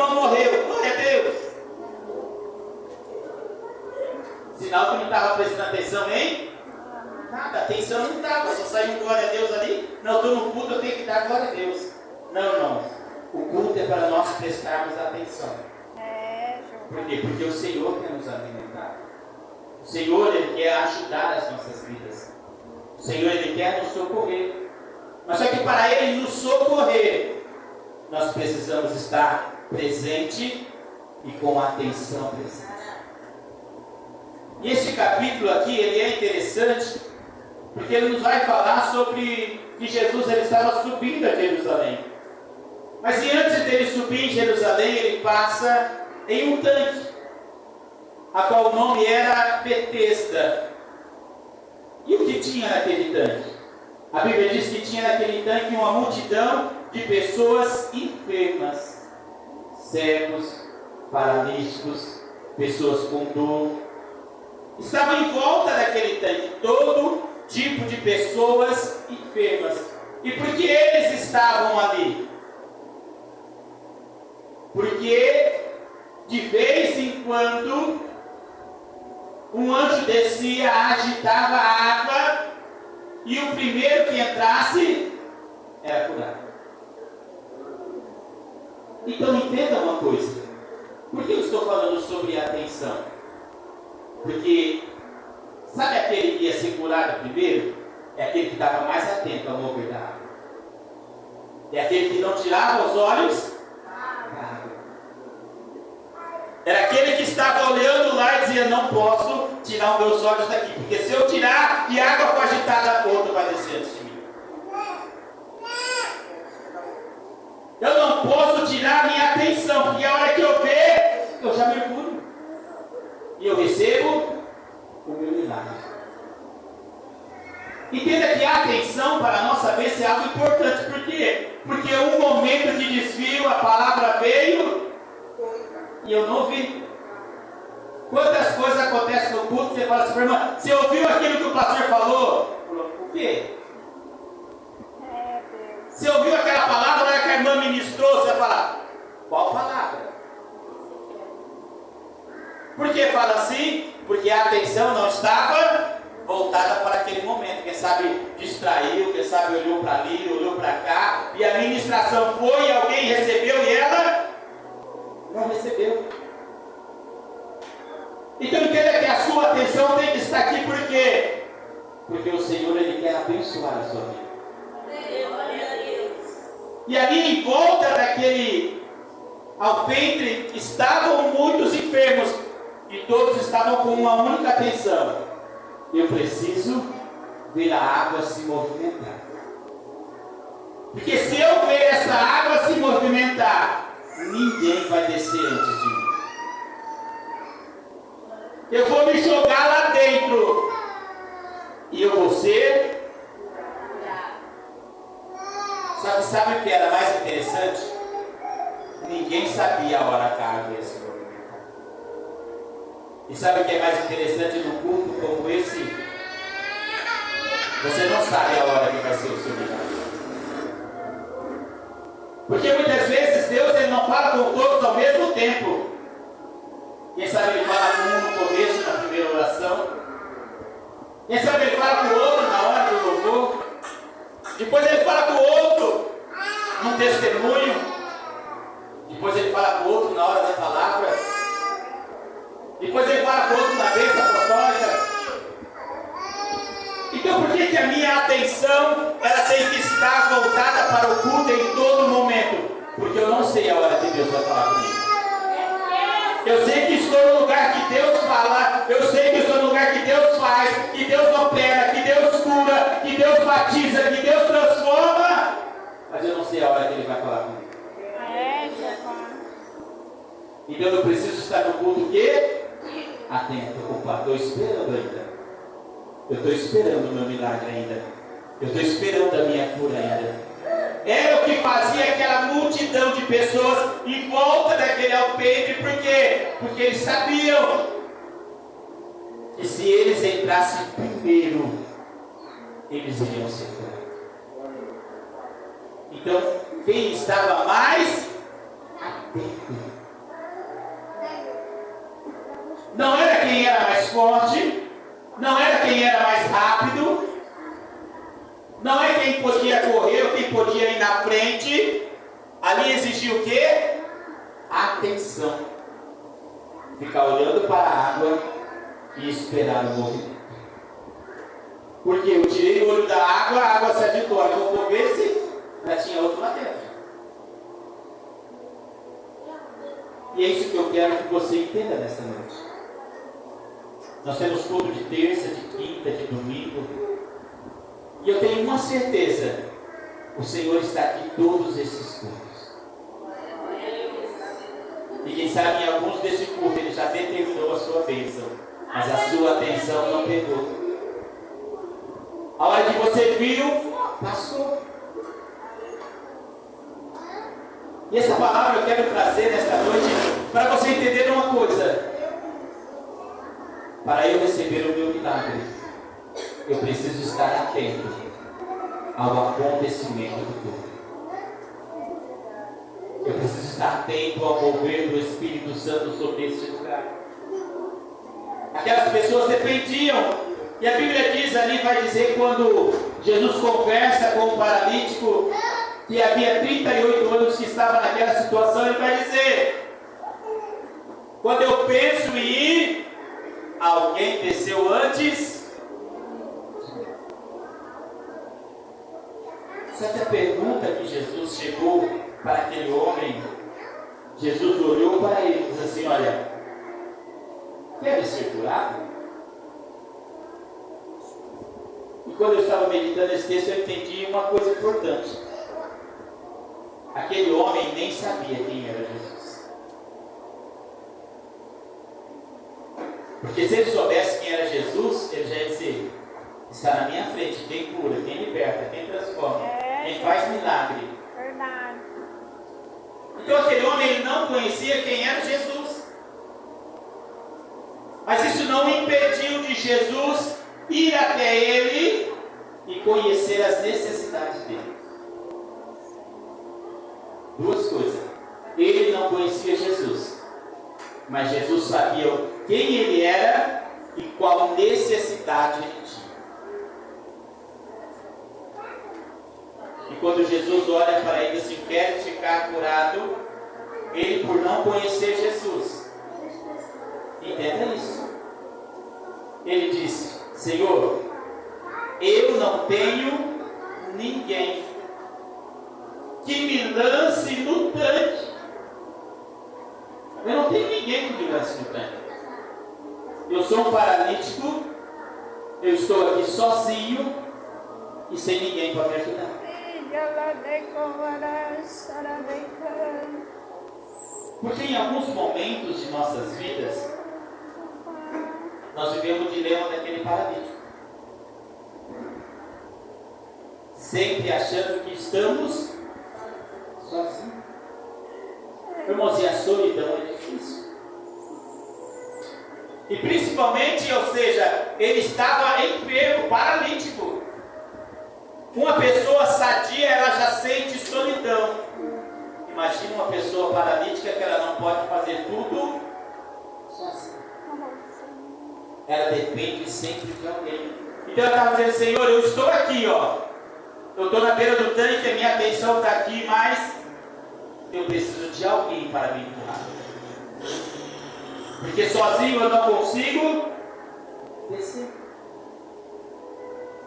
irmão morreu. Glória a Deus. Sinal que não estava prestando atenção em nada. Atenção não estava. Só saiu um glória a Deus ali. Não, estou no culto, eu tenho que dar glória a Deus. Não, irmãos. O culto é para nós prestarmos atenção. Por quê? Porque o Senhor quer nos alimentar. O Senhor, Ele quer ajudar as nossas vidas. O Senhor, Ele quer nos socorrer. Mas só que para Ele nos socorrer, nós precisamos estar presente e com atenção presente. E esse capítulo aqui, ele é interessante, porque ele nos vai falar sobre que Jesus ele estava subindo a Jerusalém. Mas antes dele subir em Jerusalém, ele passa em um tanque, a qual o nome era Betesda. E o que tinha naquele tanque? A Bíblia diz que tinha naquele tanque uma multidão de pessoas enfermas, cegos, paralíticos, pessoas com dor. Estavam em volta daquele tanque todo tipo de pessoas enfermas. E por que eles estavam ali? Porque de vez em quando um anjo descia, agitava a água e o primeiro que entrasse era curado. Então entenda uma coisa. Por que eu estou falando sobre atenção? Porque sabe aquele que ia ser curado primeiro? É aquele que estava mais atento ao mover da água. É aquele que não tirava os olhos da água. Era aquele que estava olhando lá e dizia: não posso tirar os meus olhos daqui, porque se eu tirar e a água for agitada, outro vai descer antes de mim. Eu não posso tirar a minha atenção, porque a hora que eu ver, eu já mergulho. E eu recebo o meu milagre. Entenda que a atenção para a nossa vez é algo importante. Por quê? Porque um momento de desvio, a palavra veio e eu não ouvi. Quantas coisas acontecem no culto, você fala assim: irmã, você ouviu aquilo que o pastor falou? O quê? Você ouviu aquela palavra na hora que a irmã ministrou? Você vai falar: qual palavra? Por que fala assim? Porque a atenção não estava voltada para aquele momento. Quem sabe distraiu, quem sabe olhou para ali, olhou para cá, e a ministração foi, alguém recebeu e ela não recebeu. Então entenda que a sua atenção tem que estar aqui. Por quê? Porque o Senhor ele quer abençoar a sua vida. E ali em volta daquele alpendre estavam muitos enfermos. E todos estavam com uma única atenção: eu preciso ver a água se movimentar. Porque se eu ver essa água se movimentar, ninguém vai descer antes de mim. Eu vou me jogar lá dentro e eu vou ser. Só que sabe o que era mais interessante? Ninguém sabia a hora que a água ia se movimentar. E sabe o que é mais interessante num culto como esse? Você não sabe a hora que vai ser o seu milagre. Porque muitas vezes Deus ele não fala com todos ao mesmo tempo. Quem sabe ele fala com um no começo, na primeira oração. Quem sabe ele fala com o outro na hora do louvor. Depois ele fala com o outro num testemunho. Depois ele fala com o outro na hora da palavra. Depois ele fala com o outro na bênção apostólica. Então por que a minha atenção ela tem que estar voltada para o culto em todo momento? Porque eu não sei a hora que Deus vai falar comigo. Eu sei que estou no lugar que Deus fala. Eu sei que estou no lugar que Deus faz, que Deus opera, que Deus cura, que Deus batiza, que Deus transforma. Mas eu não sei a hora que Ele vai falar comigo. Então eu preciso estar no culto o quê? Atento. Opa, estou esperando ainda. Eu estou esperando o meu milagre ainda. Eu estou esperando a minha cura ainda. Era o que fazia aquela multidão de pessoas em volta daquele alpendre. Por quê? Porque eles sabiam que se eles entrassem primeiro, eles iriam ser curados. Então, quem estava mais atento forte, não era quem era mais rápido, não é quem podia correr ou quem podia ir na frente. Ali exigia o quê? Atenção. Ficar olhando para a água e esperar o movimento. Porque eu tirei o olho da água, a água se agitou. Aí eu vou ver se já tinha outro lá dentro. E é isso que eu quero que você entenda nessa noite. Nós temos culto de terça, de quinta, de domingo. E eu tenho uma certeza: o Senhor está aqui em todos esses cultos. E quem sabe em alguns desses cultos ele já determinou a sua bênção, mas a sua atenção não pegou. A hora que você viu, passou. E essa palavra eu quero trazer nesta noite para você entender uma coisa. Para eu receber o meu milagre, eu preciso estar atento ao acontecimento do culto. Eu preciso estar atento ao mover do Espírito Santo sobre esse lugar. Aquelas pessoas dependiam. E a Bíblia diz ali, vai dizer, quando Jesus conversa com o paralítico, que havia 38 anos que estava naquela situação, ele vai dizer: quando eu penso em ir, alguém desceu antes. Só que a pergunta que Jesus chegou para aquele homem, Jesus olhou para ele e disse assim: olha, quer ser curado? E quando eu estava meditando esse texto, eu entendi uma coisa importante. Aquele homem nem sabia quem era Jesus. Porque se ele soubesse quem era Jesus, ele já ia dizer: está na minha frente, quem cura, quem liberta, quem transforma, quem faz milagre. Verdade. Então aquele homem ele não conhecia quem era Jesus. Mas isso não impediu de Jesus ir até ele e conhecer as necessidades dele. Duas coisas. Ele não conhecia Jesus, mas Jesus sabia quem ele era e qual necessidade ele tinha. E quando Jesus olha para ele e diz assim: quer ficar curado, ele, por não conhecer Jesus, entenda isso, ele disse: Senhor, eu não tenho ninguém que me lance no tanque. Eu não tenho ninguém que me lance no tanque. Eu sou um paralítico, eu estou aqui sozinho e sem ninguém para me ajudar. Porque em alguns momentos de nossas vidas, nós vivemos o dilema daquele paralítico. Sempre achando que estamos sozinhos. Irmãos, e a solidão é difícil. E principalmente, ou seja, ele estava enfermo, paralítico. Uma pessoa sadia, ela já sente solidão. Imagina uma pessoa paralítica que ela não pode fazer tudo sozinha. Ela depende sempre de alguém. Então ela estava dizendo: Senhor, eu estou aqui, ó. Eu estou na beira do tanque, a minha atenção está aqui, mas eu preciso de alguém para me empurrar. Porque sozinho eu não consigo descer.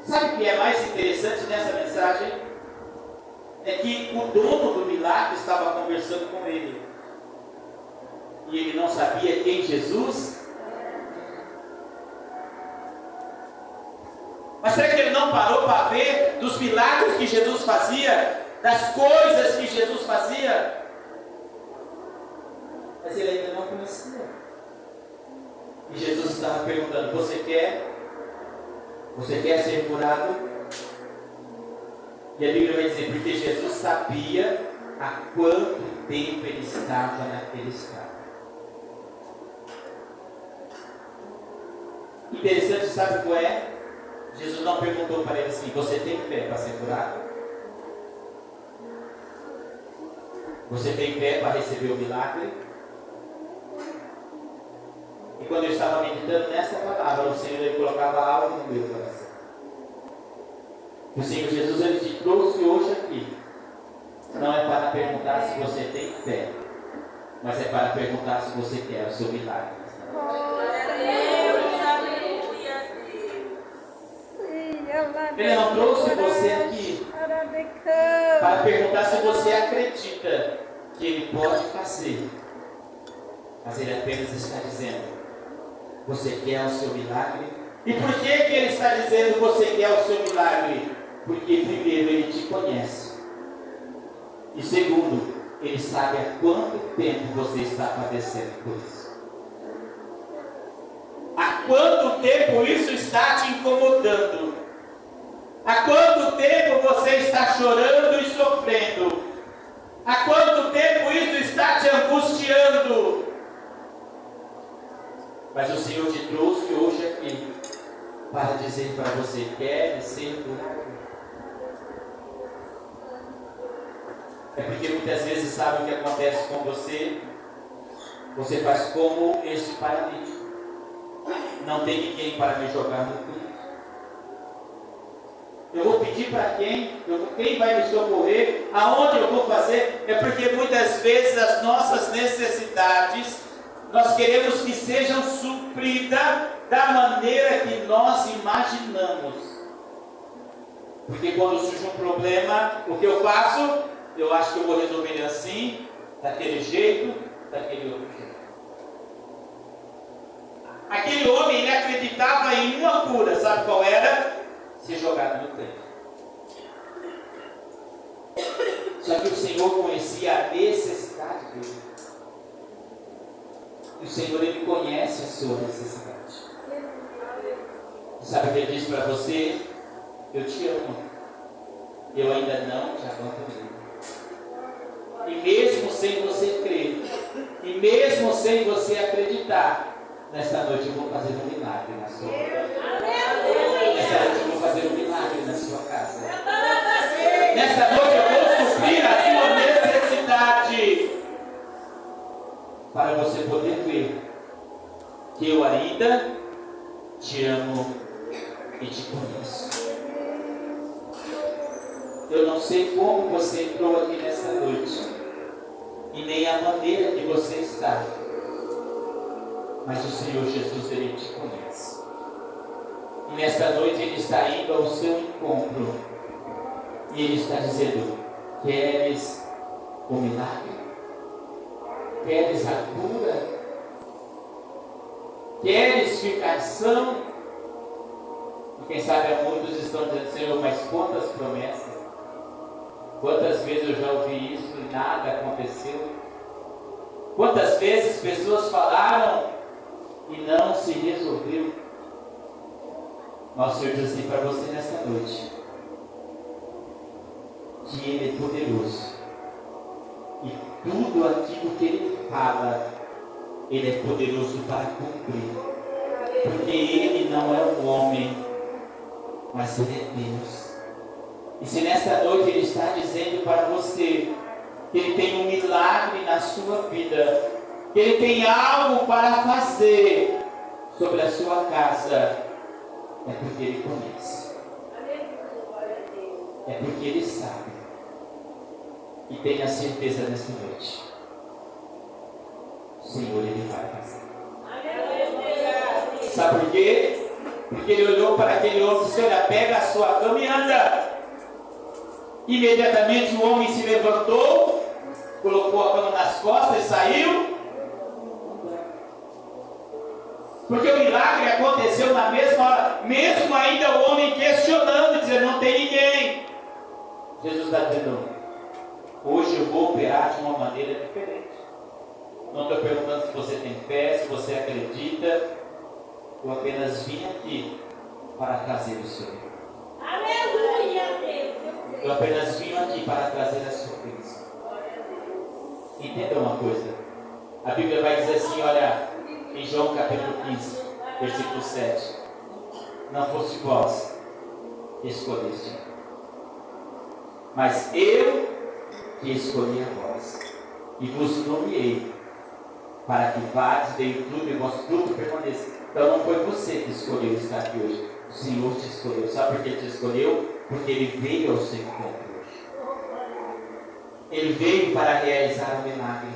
Sabe o que é mais interessante nessa mensagem? É que o dono do milagre estava conversando com ele. E ele não sabia quem Jesus era. Mas será que ele não parou para ver dos milagres que Jesus fazia? Das coisas que Jesus fazia? Mas ele ainda não conhecia. E Jesus estava perguntando: você quer ser curado? E a Bíblia vai dizer: porque Jesus sabia há quanto tempo ele estava naquele estado. Interessante, sabe qual é? Jesus não perguntou para ele assim: você tem fé para ser curado? Você tem fé para receber o milagre? E quando eu estava meditando nessa palavra, o Senhor ele colocava algo no meu coração. O Senhor Jesus ele te trouxe hoje aqui. Não é para perguntar se você tem fé, mas é para perguntar se você quer o seu milagre. Ele não trouxe você aqui para perguntar se você acredita que Ele pode fazer, mas Ele apenas está dizendo: você quer o seu milagre? E por que Ele está dizendo que você quer o seu milagre? Porque primeiro Ele te conhece, e segundo, Ele sabe há quanto tempo você está padecendo por isso. Há quanto tempo isso está te incomodando? Há quanto tempo você está chorando e sofrendo? Há quanto tempo isso está te angustiando? Mas o Senhor te trouxe hoje aqui para dizer para você: quer ser curado? É porque muitas vezes sabe o que acontece com você? Você faz como este paralítico: não tem ninguém para me jogar no túmulo. Eu vou pedir para quem? Quem vai me socorrer? Aonde eu vou fazer? É porque muitas vezes as nossas necessidades nós queremos que sejam supridas da maneira que nós imaginamos. Porque quando surge um problema, o que eu faço? Eu acho que eu vou resolver ele assim, daquele jeito, daquele outro jeito. Aquele homem, ele acreditava em uma cura, sabe qual era? Ser jogado no tanque. Só que o Senhor conhecia a necessidade dele. E o Senhor, Ele conhece a sua necessidade. Sabe o que Ele diz para você? Eu te amo. Eu ainda não te abandonei. E mesmo sem você crer, e mesmo sem você acreditar, nesta noite eu vou fazer um milagre na sua vida. Nesta noite eu vou fazer um milagre na sua casa. Nesta noite eu vou suprir a sua necessidade, para você poder ver que eu ainda te amo e te conheço. Eu não sei como você entrou aqui nesta noite, e nem a maneira que você está, mas o Senhor Jesus, Ele te conhece. E nesta noite Ele está indo ao seu encontro, e Ele está dizendo: queres o milagre? Queres a cura? Queres ficar são? E quem sabe muitos estão dizendo: Senhor, mas quantas promessas? Quantas vezes eu já ouvi isso e nada aconteceu? Quantas vezes pessoas falaram e não se resolveu? Mas o Senhor diz assim para você nesta noite: que Ele é poderoso, e tudo aquilo que Ele fala, Ele é poderoso para cumprir. Porque Ele não é um homem, mas Ele é Deus. E se nesta noite Ele está dizendo para você que Ele tem um milagre na sua vida, que Ele tem algo para fazer sobre a sua casa, é porque Ele conhece, é porque Ele sabe. E tenha certeza nesta noite: o Senhor, Ele vai fazer. Sabe por quê? Porque Ele olhou para aquele homem e disse: olha, pega a sua cama e anda. Imediatamente o homem se levantou, colocou a cama nas costas e saiu. Porque o milagre aconteceu na mesma hora, mesmo ainda o homem questionando, dizendo: não tem ninguém. Jesus está dizendo: hoje eu vou operar de uma maneira diferente. Não estou perguntando se você tem fé, se você acredita. Eu apenas vim aqui para trazer o Senhor. Aleluia, Deus. Eu apenas vim aqui para trazer a sua bênção. Entenda uma coisa. A Bíblia vai dizer assim, olha, em João capítulo 15, versículo 7. Não foste vós que escolheste, mas eu que escolhi a vós, e vos nomeei para que vades, deem tudo e vosso fruto permaneça. Então não foi você que escolheu estar aqui hoje. O Senhor te escolheu. Sabe por que Ele te escolheu? Porque Ele veio ao seu encontro hoje. Ele veio para realizar um milagre.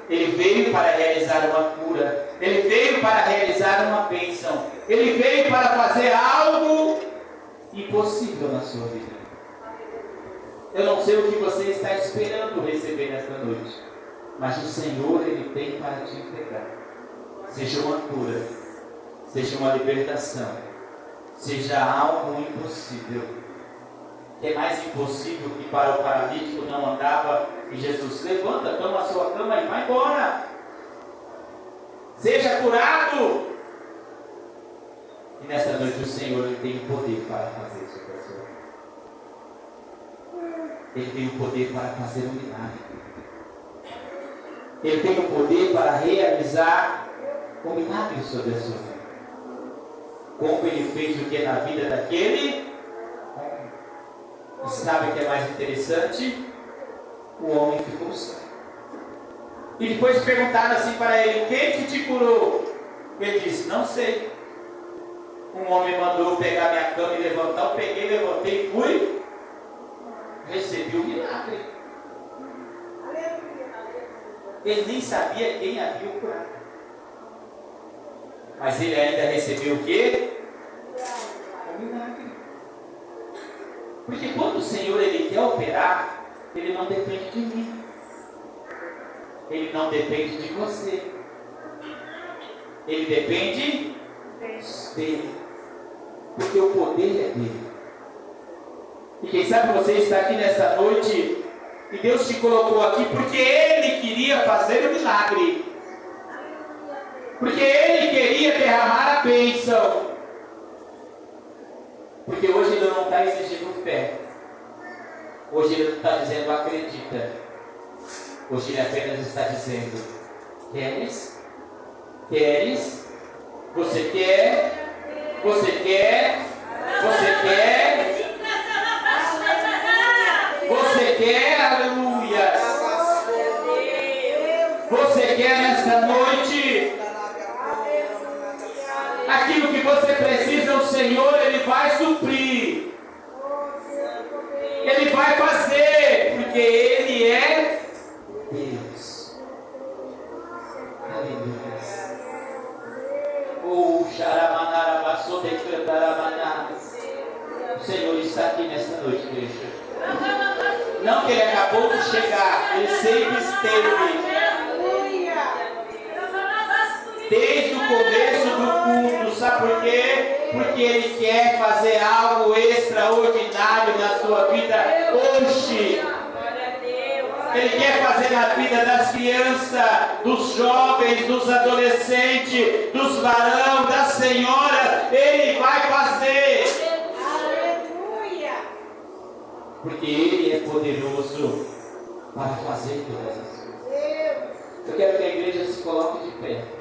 Ele veio para realizar uma cura. Ele veio para realizar uma bênção. Ele veio para fazer algo impossível na sua vida. Eu não sei o que você está esperando receber nesta noite, mas o Senhor, Ele tem para te entregar. Seja uma cura, seja uma libertação, seja algo impossível. Que é mais impossível que para o paralítico não andava e Jesus, levanta, toma a sua cama e vai embora. Seja curado. E nesta noite o Senhor, Ele tem o poder para fazer isso para a sua vida. Ele tem o poder para fazer um milagre. Ele tem o poder para realizar um milagre sobre a sua vida. Como Ele fez o que na vida daquele. E sabe o que é mais interessante? O homem ficou cego. E depois perguntaram assim para ele: quem que te curou? Ele disse: não sei. Um homem mandou pegar minha cama e levantar. Eu peguei, levantei e fui. Recebi o milagre. Ele nem sabia quem havia o curado. Mas ele ainda recebeu o quê? O milagre. Porque quando o Senhor, Ele quer operar, Ele não depende de mim. Ele não depende de você. Ele depende dele. Porque o poder é dele. E quem sabe você está aqui nesta noite e Deus te colocou aqui porque Ele queria fazer o milagre. Porque Ele queria derramar a bênção. Porque hoje Ele não está exigindo fé. Hoje Ele não está dizendo acredita. Hoje Ele apenas está dizendo: queres? Queres? Você quer? Você quer? Você quer? Você quer? Aleluia! Você quer nesta noite? Aquilo que você precisa, o Senhor, Ele vai suprir. Ele vai fazer, porque Ele é Deus. Aleluia. O Senhor está aqui nesta noite, igreja. Não que Ele acabou de chegar, Ele sempre esteve. Desde o começo do culto, sabe por quê? Porque Ele quer fazer algo extraordinário na sua vida hoje. Ele quer fazer na vida das crianças, dos jovens, dos adolescentes, dos varão, das senhoras. Ele vai fazer. Aleluia! Porque Ele é poderoso para fazer todas as coisas. Eu quero que a igreja se coloque de pé.